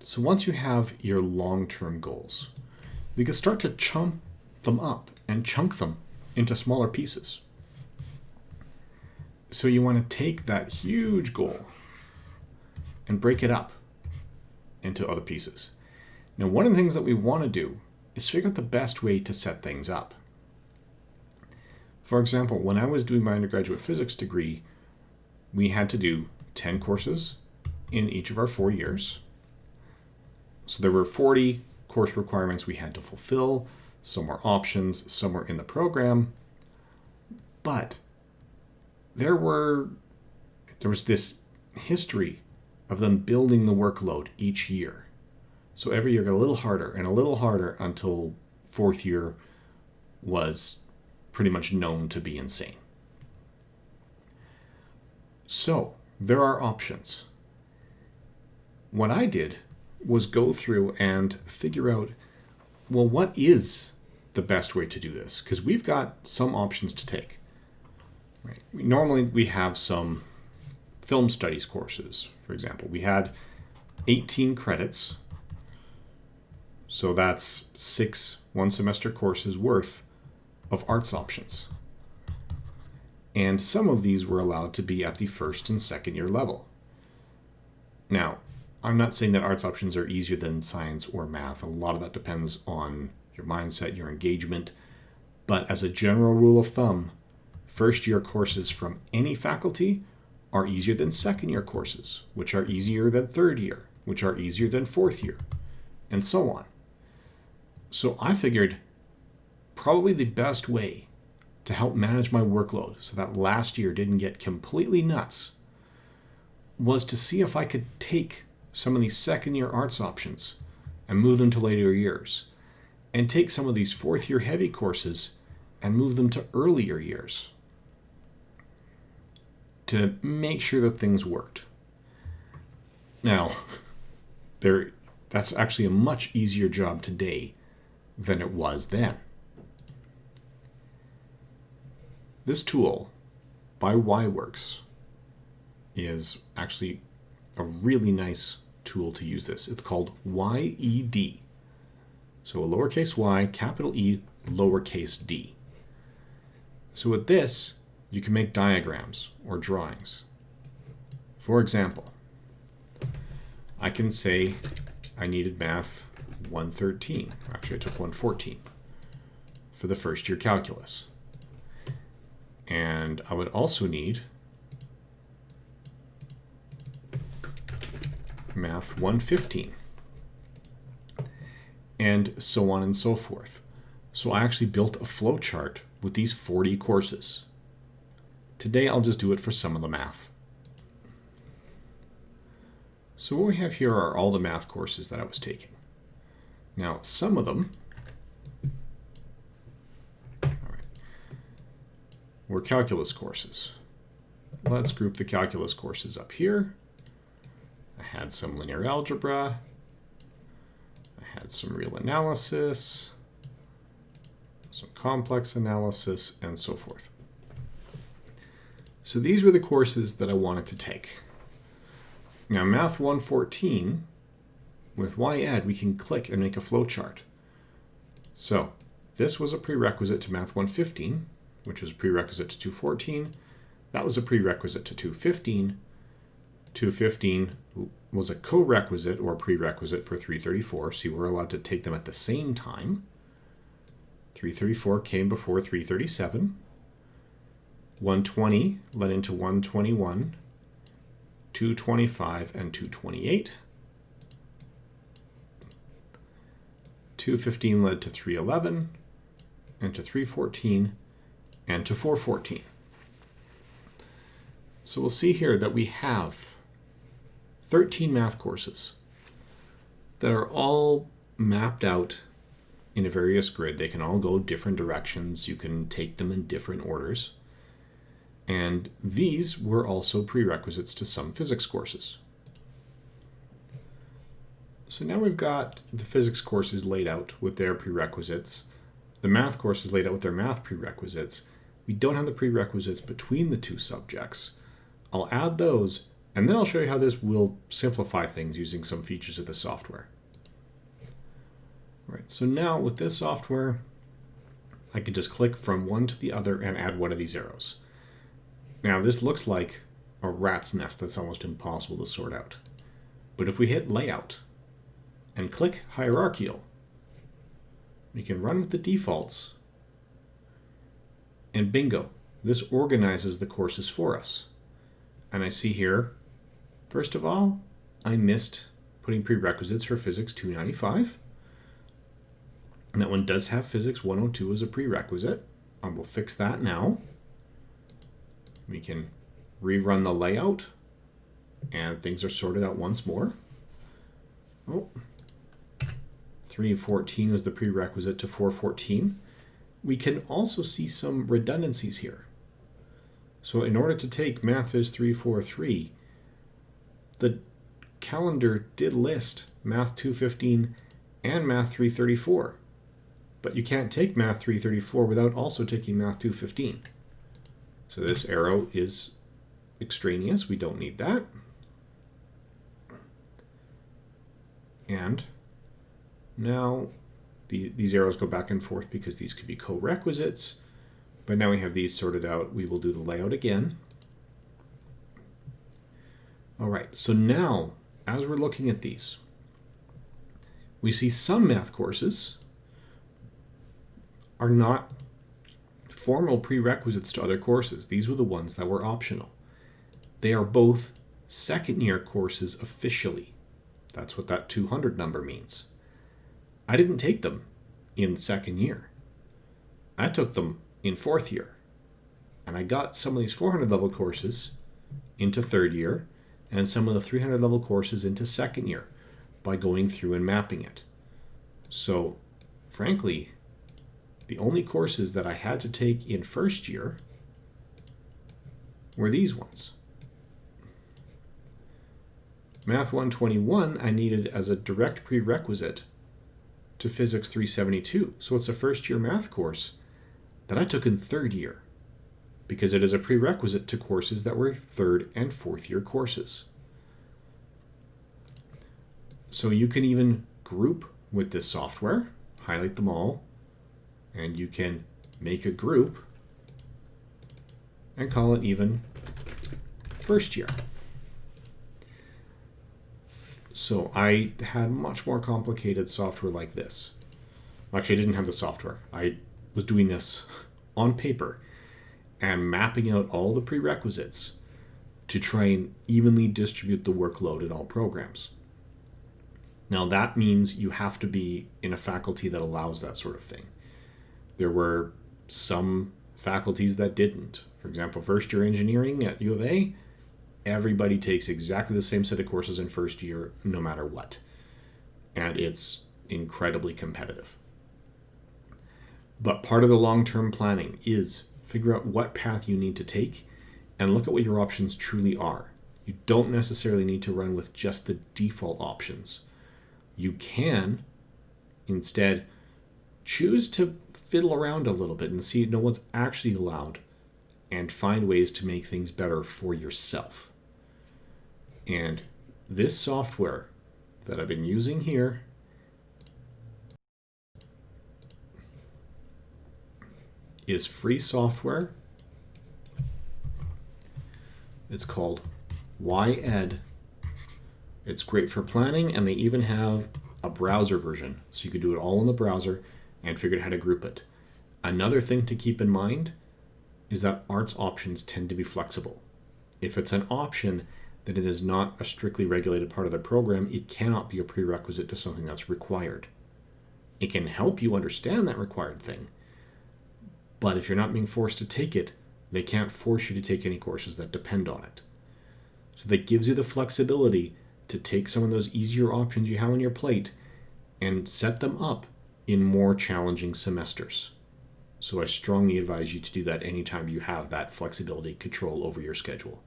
So once you have your long-term goals, we can start to chunk them up and chunk them into smaller pieces. So you want to take that huge goal and break it up into other pieces. Now, one of the things that we want to do is figure out the best way to set things up. For example, when I was doing my undergraduate physics degree, we had to do 10 courses in each of our 4 years. So there were 40 course requirements we had to fulfill. Some were options, some were in the program. But there was this history of them building the workload each year. So every year got a little harder and a little harder until 4th year was pretty much known to be insane. So there are options. What I did was go through and figure out, well, what is the best way to do this? Because we've got some options to take. Right? Normally we have some film studies courses, for example. We had 18 credits. So that's 6 one-semester courses worth of arts options. And some of these were allowed to be at the 1st and 2nd year level. Now, I'm not saying that arts options are easier than science or math. A lot of that depends on your mindset, your engagement. But as a general rule of thumb, 1st year courses from any faculty are easier than 2nd year courses, which are easier than 3rd year, which are easier than 4th year, and so on. So I figured probably the best way to help manage my workload so that last year didn't get completely nuts was to see if I could take some of these 2nd year arts options and move them to later years, and take some of these 4th year heavy courses and move them to earlier years to make sure that things worked. Now, that's actually a much easier job today than it was then. This tool by YWorks is actually a really nice tool to use this. It's called YED. So a lowercase y, capital E, lowercase d. So with this, you can make diagrams or drawings. For example, I can say I needed math 113. Actually, I took 114 for the 1st year calculus. And I would also need math 115. And so on and so forth. So I actually built a flow chart with these 40 courses. Today I'll just do it for some of the math. So what we have here are all the math courses that I was taking. Now, some of them were calculus courses. Let's group the calculus courses up here. I had some linear algebra. I had some real analysis, some complex analysis, and so forth. So these were the courses that I wanted to take. Now, Math 114, with YED, we can click and make a flowchart. So this was a prerequisite to Math 115, which was a prerequisite to 214. That was a prerequisite to 215. 215 was a co-requisite or prerequisite for 334, so you were allowed to take them at the same time. 334 came before 337. 120 led into 121, 225, and 228. 215 led to 311, and to 314, and to 414. So we'll see here that we have 13 math courses that are all mapped out in a various grid. They can all go different directions. You can take them in different orders. And these were also prerequisites to some physics courses. So now we've got the physics courses laid out with their prerequisites, the math courses laid out with their math prerequisites. We don't have the prerequisites between the two subjects. I'll add those And then I'll show you how this will simplify things using some features of the software. All right, so now with this software, I can just click from one to the other and add one of these arrows. Now this looks like a rat's nest that's almost impossible to sort out. But if we hit Layout and click Hierarchical, we can run with the defaults, and bingo, this organizes the courses for us. And I see here, first of all, I missed putting prerequisites for Physics 295. And that one does have Physics 102 as a prerequisite. I will fix that now. We can rerun the layout, and things are sorted out once more. Oh, 314 was the prerequisite to 414. We can also see some redundancies here. So in order to take Math Phys 343, the calendar did list Math 215 and Math 334. But you can't take Math 334 without also taking Math 215. So this arrow is extraneous. We don't need that. And now these arrows go back and forth because these could be co-requisites. But now we have these sorted out. We will do the layout again. All right, so now as we're looking at these, we see some math courses are not formal prerequisites to other courses. These were the ones that were optional. They are both second-year courses officially. That's what that 200 number means. I didn't take them in second year. I took them in fourth year. And I got some of these 400 level courses into third year and some of the 300 level courses into second year by going through and mapping it. So, frankly, the only courses that I had to take in first year were these ones. Math 121 I needed as a direct prerequisite to Physics 372. So it's a first year math course that I took in third year because it is a prerequisite to courses that were third and fourth year courses. So you can even group with this software, highlight them all, and you can make a group and call it even first year. So I had much more complicated software like this. Actually, I didn't have the software. I was doing this on paper and mapping out all the prerequisites to try and evenly distribute the workload in all programs. Now that means you have to be in a faculty that allows that sort of thing. There were some faculties that didn't. For example, first year engineering at U of A, everybody takes exactly the same set of courses in first year, no matter what. And it's incredibly competitive. But part of the long-term planning is figure out what path you need to take and look at what your options truly are. You don't necessarily need to run with just the default options. You can instead choose to fiddle around a little bit and know what's actually allowed and find ways to make things better for yourself. And this software that I've been using here is free software. It's called YEd. It's great for planning, and they even have a browser version. So you could do it all in the browser and figure out how to group it. Another thing to keep in mind is that arts options tend to be flexible. If it's an option that it is not a strictly regulated part of the program, it cannot be a prerequisite to something that's required. It can help you understand that required thing, but if you're not being forced to take it, they can't force you to take any courses that depend on it. So that gives you the flexibility to take some of those easier options you have on your plate and set them up in more challenging semesters. So I strongly advise you to do that anytime you have that flexibility control over your schedule.